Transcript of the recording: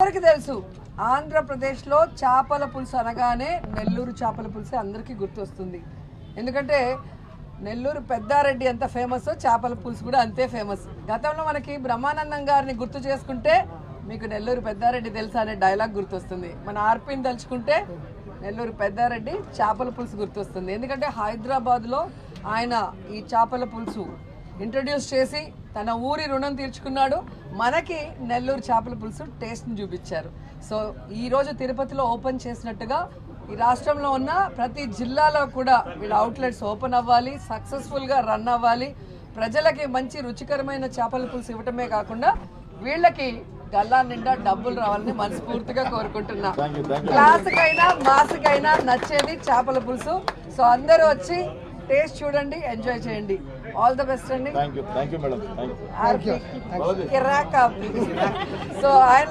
అందరికీ తెలుసు ఆంధ్రప్రదేశ్లో చేపల పులుసు అనగానే నెల్లూరు చేపల పులుసు అందరికీ గుర్తొస్తుంది. ఎందుకంటే నెల్లూరు పెద్దారెడ్డి ఎంత ఫేమస్, చేపల పులుసు కూడా అంతే ఫేమస్. గతంలో మనకి బ్రహ్మానందం గారిని గుర్తు చేసుకుంటే మీకు నెల్లూరు పెద్దారెడ్డి తెలుసా అనే డైలాగ్ గుర్తొస్తుంది. మన ఆర్పీని తలుచుకుంటే నెల్లూరు పెద్దారెడ్డి చేపల పులుసు గుర్తొస్తుంది. ఎందుకంటే హైదరాబాద్లో ఆయన ఈ చేపల పులుసు ఇంట్రడ్యూస్ చేసి తన ఊరి రుణం తీర్చుకున్నాడు. మనకి నెల్లూరు చేపల పులుసు టేస్ట్ని చూపించారు. సో ఈరోజు తిరుపతిలో ఓపెన్ చేసినట్టుగా ఈ రాష్ట్రంలో ఉన్న ప్రతి జిల్లాలో కూడా వీళ్ళ అవుట్లెట్స్ ఓపెన్ అవ్వాలి, సక్సెస్ఫుల్గా రన్ అవ్వాలి. ప్రజలకి మంచి రుచికరమైన చేపల పులుసు ఇవ్వటమే కాకుండా వీళ్ళకి గల్లా నిండా డబ్బులు రావాలని మనస్ఫూర్తిగా కోరుకుంటున్నా. క్లాసుకైనా మాసుకైనా నచ్చేది చేపల పులుసు. సో అందరూ వచ్చి టేస్ట్ చూడండి, ఎంజాయ్ చేయండి. ఆల్ ద బెస్ట్ అండి. Thank you madam. సో ఆయన